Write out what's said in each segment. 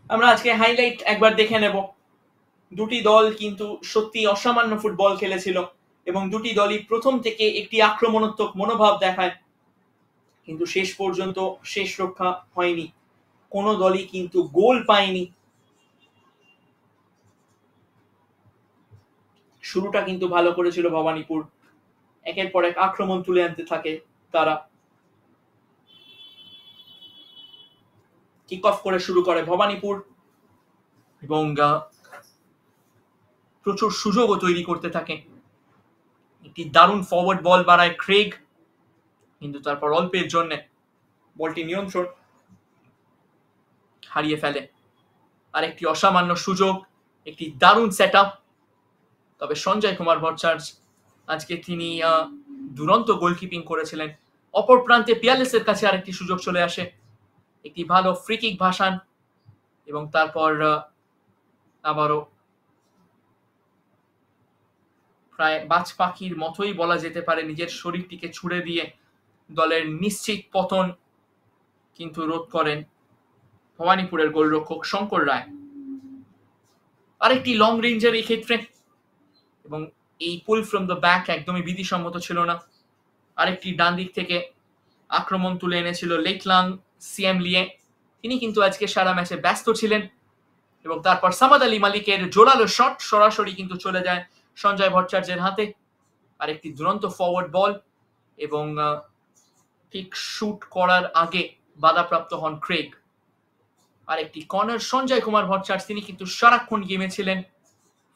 আমরা আজকে হাইলাইট একবার দেখে নেব। দুটি দল কিন্তু সত্যি অসামান্য ফুটবল খেলেছিল এবং দুটি দলই প্রথম থেকে একটি আক্রমণাত্মক মনোভাব দেখায়, কিন্তু শেষ পর্যন্ত শেষ রক্ষা হয়নি। কোনো দলই কিন্তু গোল পায়নি। শুরুটা কিন্তু ভালো করেছিল ভবানীপুর, একের পর এক আক্রমণ তুলে আনতে থাকে তারা। কিক অফ করে শুরু করে ভবানীপুর এবং প্রচুর সুযোগও তৈরি করতে থাকে। একটি দারুণ ফরওয়ার্ড বল বাড়ায় ক্রেগ, কিন্তু তারপর অল্পের জন্য বলটি নিয়ন্ত্রণ হারিয়ে ফেলে। আর একটি অসামান্য সুযোগ, একটি দারুণ সেট আপ। তবে সঞ্জয় কুমার ভট্টাচার্য আজকে তিনি দুরন্ত গোলকিপিং করেছিলেন। অপর প্রান্তে পিয়ালেসের কাছে আরেকটি সুযোগ চলে আসে, একটি ভালো ফ্রি কিক ভাসান এবং তারপর আবারও প্রায় বাজ পাখির মতোই বলা যেতে পারে নিজের শরীরটিকে ছুড়ে দিয়ে দলের নিশ্চিত পতন কিন্তু রোধ করেন ভবানীপুরের গোলরক্ষক শঙ্কর রায়। আরেকটি লং রেঞ্জের এই ক্ষেত্রে, এবং এই পুল ফ্রম দ্য ব্যাক একদমই বিধিসম্মত ছিল না। আরেকটি ডান দিক থেকে আক্রমণ তুলে এনেছিল লেকলাং সিএম লিয়ে, তিনি কিন্তু আজকে সারা ম্যাচে ব্যস্ত ছিলেন। এবং তারপর সামাদ আলী মালিকের জোরালো শট সরাসরি কিন্তু চলে যায় সঞ্জয় ভট্টাচার্যের হাতে। আরেকটি দুরন্ত ফরওয়ার্ড বল এবং ঠিক শুট করার আগে বাধাপ্রাপ্ত হন ক্রেগ। আরেকটি কর্নার, সঞ্জয় কুমার ভট্টাচার্য তিনি কিন্তু সারাক্ষণ গেমে ছিলেন।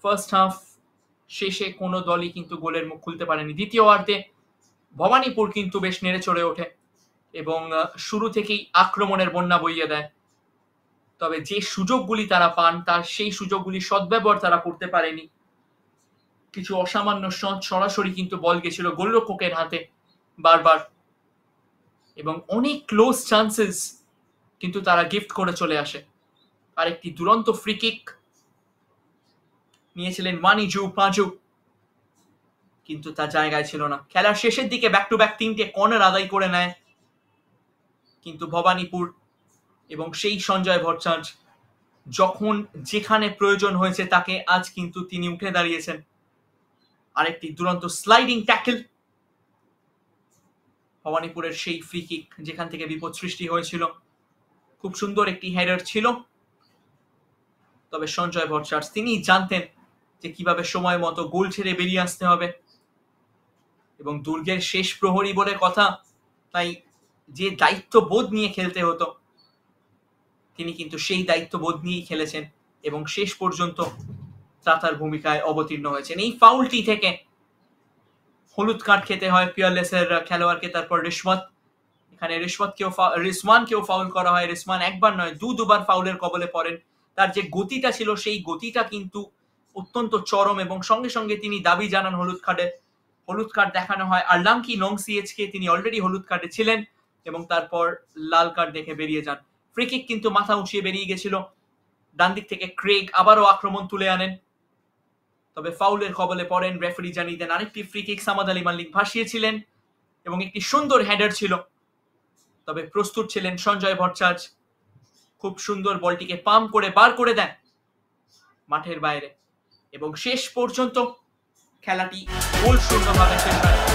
ফার্স্ট হাফ শেষে কোনো দলই কিন্তু গোলের মুখ খুলতে পারেনি। দ্বিতীয়ার্ধে ভবানীপুর কিন্তু বেশ নেড়ে চড়ে ওঠে এবং শুরু থেকেই আক্রমণের বন্যা বইয়ে দেয়। তবে যে সুযোগগুলি তারা পান তার সেই সুযোগগুলি সদ্ব্যবহার তারা করতে পারেনি। কিছু অসামান্য শট সরাসরি কিন্তু বল গেছিল গোলরক্ষকের হাতে বারবার, এবং অনেক ক্লোজ চান্সেস কিন্তু তারা গিফট করে চলে আসে। আরেকটি দুরন্ত ফ্রি কিক নিয়েছিলেন ওয়ানিজু পাজু, কিন্তু তার জায়গায় ছিল না। খেলার শেষের দিকে ব্যাক টু ব্যাক তিনটে কর্নার আদায় করে নেয় কিন্তু ভবানীপুর, এবং সেই সঞ্জয় ভট্টাচার্য যখন যেখানে প্রয়োজন হয়েছে তাকে আজ কিন্তু তিনি উঠে দাঁড়িয়েছেন। আরেকটি দুরন্ত স্লাইডিং ট্যাকল, ভবানীপুরের সেই ফ্রি কিক যেখান থেকে বিপদ সৃষ্টি হয়েছিল। খুব সুন্দর একটি হেডার ছিল, তবে সঞ্জয় ভট্টাচার্য তিনি জানতেন যে কিভাবে সময় মতো গোল ছেড়ে বেরিয়ে আসতে হবে, এবং দুর্গের শেষ প্রহরী বলে কথা, তাই যে দায়িত্ববোধ নিয়ে খেলতে হতো তিনি কিন্তু সেই দায়িত্ববোধ নিয়েই খেলেছেন এবং শেষ পর্যন্ত তার ভূমিকায় অবতীর্ণ হয়েছেন। এই ফাউলটি থেকে হলুদ কার্ড খেতে হয় পিয়ারলেসের খেলোয়াড়কে, তারপর রিশওয়াত, এখানে রিসওয়ানকেও ফাউল করা হয়। রিসওয়ান একবার নয় দুবার ফাউলের কবলে পড়েন। তার যে গতিটা ছিল সেই গতিটা কিন্তু অত্যন্ত চরম, এবং সঙ্গে সঙ্গে তিনি দাবি জানান হলুদ কার্ড দেখানো হয়। আর লাঙ্কি নংসিএচকে তিনি অলরেডি হলুদ কার্ডে ছিলেন এবং তারপর লাল কার্ড দেখে বেরিয়ে যান। ফ্রি কিক কিন্তু মাথা উঠিয়ে বেরিয়ে গেছিল। ডান দিক থেকে ক্রেগ আবারও আক্রমণ তুলে আনেন, তবে ফাউলের কবলে পড়েন। রেফারি জানিয়ে দেন আরেকটি ফ্রি কিক সামাদ আলী মালিক ভাসিয়েছিলেন এবং একটি সুন্দর হেডার ছিল, তবে প্রস্তুত ছিলেন সঞ্জয় ভট্টাচার্য। খুব সুন্দর বলটিকে পাম্প করে বার করে দেন মাঠের বাইরে, এবং শেষ পর্যন্ত খেলাটি গোল শূন্যভাবে শেষ হয়।